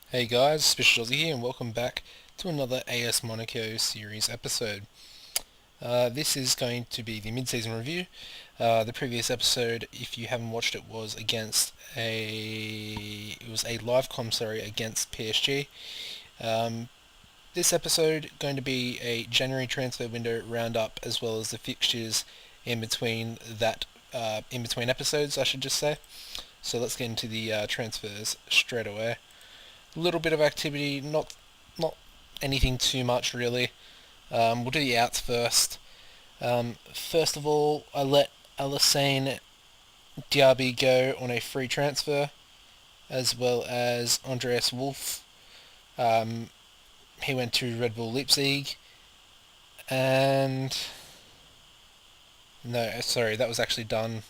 Hey guys, AuspiciousAussie here, and welcome back to another AS Monaco series episode. This is going to be the mid-season review. The previous episode, if you haven't watched it, was a live comm against PSG. This episode going to be a January transfer window roundup, as well as the fixtures in between in between episodes, I should just say. So let's get into the transfers straight away. Little bit of activity, not anything too much really. We'll do the outs first. First of all, I let Alassane Diaby go on a free transfer, as well as Andreas Wolf. He went to Red Bull Leipzig, and no, sorry, that was actually done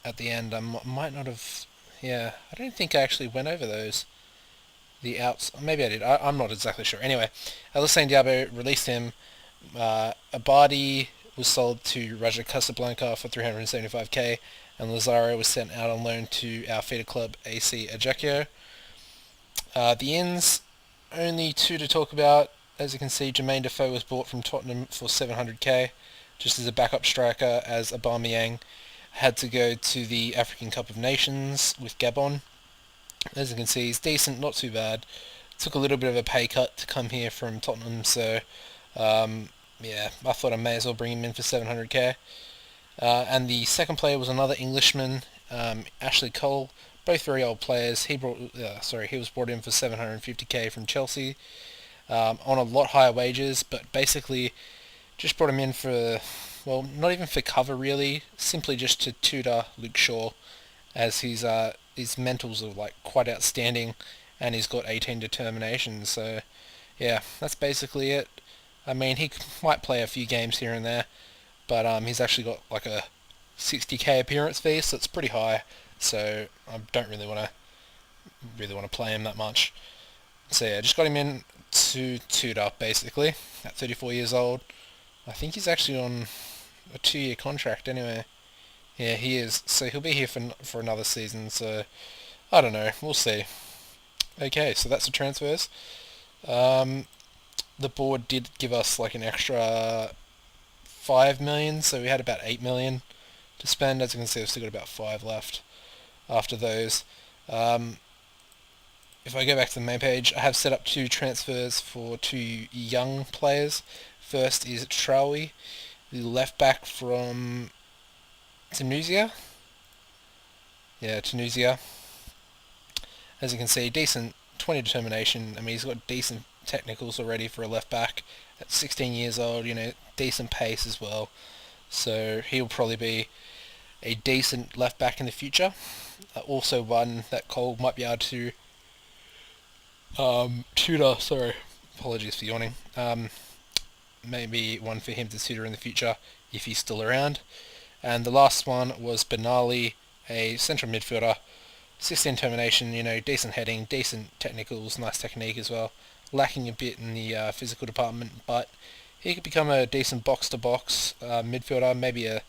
at the end. I might not have. Yeah, I don't think I actually went over those. The outs. Maybe I did. I'm not exactly sure. Anyway, Alassane Diabo released him. Abadi was sold to Raja Casablanca for 375k, and Lazaro was sent out on loan to our feeder club AC Ajaccio. The ins, only two to talk about. As you can see, Jermaine Defoe was bought from Tottenham for 700k, just as a backup striker, as Aubameyang had to go to the African Cup of Nations with Gabon. As you can see, he's decent, not too bad. Took a little bit of a pay cut to come here from Tottenham, so yeah, I thought I may as well bring him in for 700k. And the second player was another Englishman, Ashley Cole. Both very old players. He was brought in for 750k from Chelsea, on a lot higher wages, but basically just brought him in for, well, not even for cover really, simply just to tutor Luke Shaw, as his mentals are like quite outstanding, and he's got 18 determination. So yeah, that's basically it. I mean, he might play a few games here and there, but he's actually got like a 60k appearance fee, so it's pretty high. So I don't really want to play him that much. So yeah, just got him in to tutor basically at 34 years old. I think he's actually on a 2-year contract anyway. Yeah, he is. So he'll be here for another season. So I don't know. We'll see. Okay, so that's the transfers. Um, the board did give us like an extra 5 million, so we had about 8 million to spend. As you can see, we've still got about 5 left after those. Um, if I go back to the main page, I have set up 2 transfers for 2 young players. First is Traoui, the left back from Tunisia. Yeah, Tunisia. As you can see, decent 20 determination. I mean, he's got decent technicals already for a left back at 16 years old. Decent pace as well. So he'll probably be a decent left back in the future. Also one that Cole might be able to tutor. Sorry, apologies for yawning. Maybe one for him to tutor in the future if he's still around. And the last one was Benali, a central midfielder. 16 termination, decent heading, decent technicals, nice technique as well. Lacking a bit in the physical department, but he could become a decent box-to-box midfielder, maybe an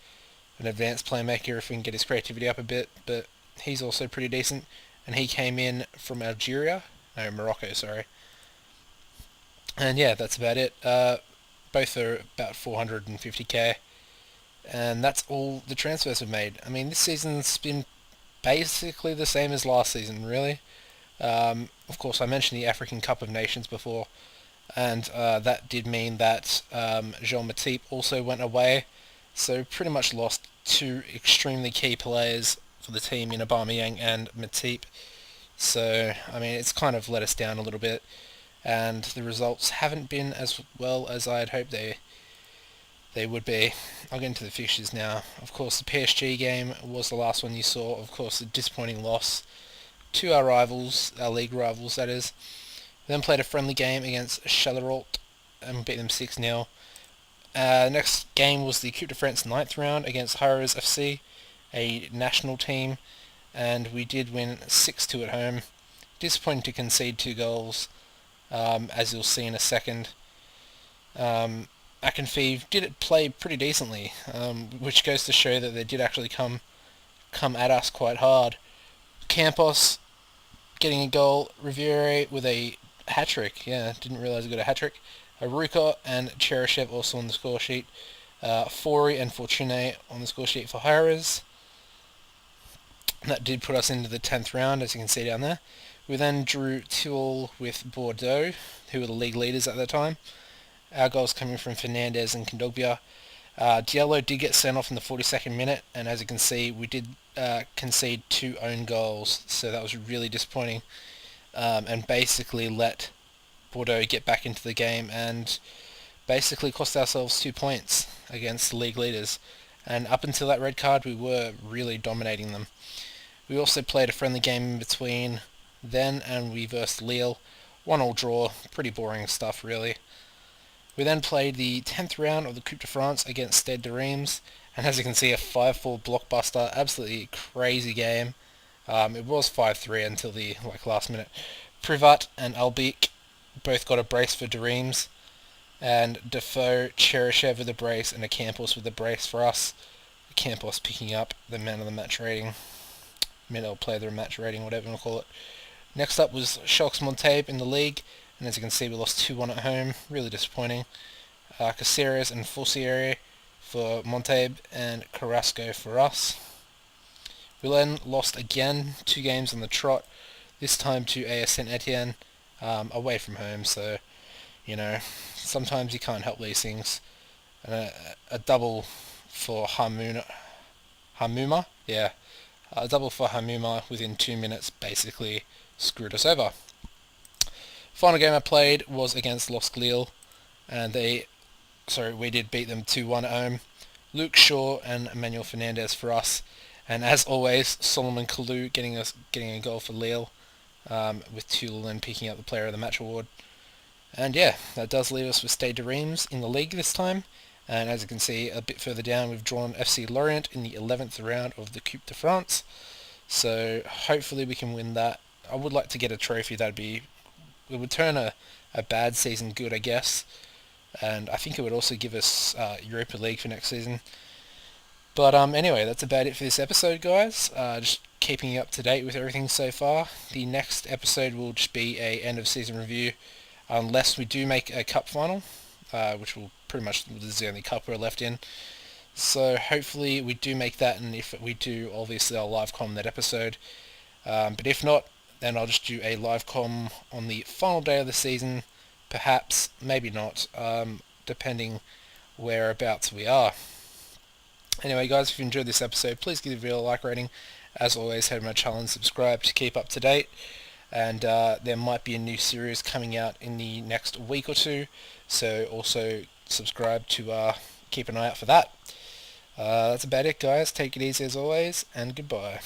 advanced playmaker if we can get his creativity up a bit, but he's also pretty decent. And he came in from Morocco, sorry. And yeah, that's about it. Both are about 450k. And that's all the transfers we've made. I mean, this season's been basically the same as last season, really. Of course, I mentioned the African Cup of Nations before, and that did mean that Jean Matip also went away, so pretty much lost 2 extremely key players for the team in Aubameyang and Matip. So, I mean, it's kind of let us down a little bit, and the results haven't been as well as I had hoped they would be. I'll get into the fixtures now. Of course, the PSG game was the last one you saw. Of course, a disappointing loss to our rivals, our league rivals, that is. We then played a friendly game against Charleroi and beat them 6-0. Next game was the Coupe de France 9th round against Harrows FC, a national team, and we did win 6-2 at home. Disappointing to concede 2 goals, as you'll see in a second. Akinfeev did play pretty decently, which goes to show that they did actually come at us quite hard. Campos getting a goal. Riviere with a hat-trick. Yeah, didn't realise he got a hat-trick. Aruka and Cheryshev also on the score sheet. Fori and Fortune on the score sheet for Harris. That did put us into the 10th round, as you can see down there. We then drew 2-2 with Bordeaux, who were the league leaders at the time. Our goals coming from Fernandez and Kondogbia. Diallo did get sent off in the 42nd minute, and as you can see, we did concede 2 own goals, so that was really disappointing, and basically let Bordeaux get back into the game and basically cost ourselves 2 points against the league leaders. And up until that red card, we were really dominating them. We also played a friendly game in between then, and we versed Lille. 1-1 draw, pretty boring stuff really. We then played the 10th round of the Coupe de France against Stade de Reims, and as you can see, a 5-4 blockbuster, absolutely crazy game. It was 5-3 until the last minute. Privat and Albic both got a brace for de Reims, and Defoe, Cheryshev with a brace, and a Campos with a brace for us. Campos picking up the man of the match rating. Player of the match rating, whatever you want to call it. Next up was Schalke's Montabe in the league, and as you can see, we lost 2-1 at home. Really disappointing. Caceres and Fossiere for Montabe, and Carrasco for us. We then lost again, 2 games on the trot, this time to AS Saint-Etienne, away from home, so, sometimes you can't help these things. A double for Hamuma, yeah. A double for Hamuma within 2 minutes basically screwed us over. Final game I played was against Lost Lille, and we did beat them 2-1 at home. Luke Shaw and Emmanuel Fernandez for us, and as always, Solomon Kalou getting a goal for Lille, with Tulin picking up the Player of the Match award. And yeah, that does leave us with Stade de Reims in the league this time. And as you can see, a bit further down, we've drawn FC Lorient in the 11th round of the Coupe de France. So hopefully we can win that. I would like to get a trophy. It would turn a bad season good, I guess. And I think it would also give us Europa League for next season. But anyway, that's about it for this episode, guys. Just keeping you up to date with everything so far. The next episode will just be a end of season review, unless we do make a cup final, which will pretty much, this is the only cup we're left in. So hopefully we do make that, and if we do, obviously I'll live com that episode. But if not, then I'll just do a live com on the final day of the season, perhaps, maybe not, depending whereabouts we are. Anyway guys, if you enjoyed this episode, please give the video a like rating. As always, head to my channel and subscribe to keep up to date. And there might be a new series coming out in the next week or 2, so also subscribe to keep an eye out for that. That's about it guys, take it easy as always, and goodbye.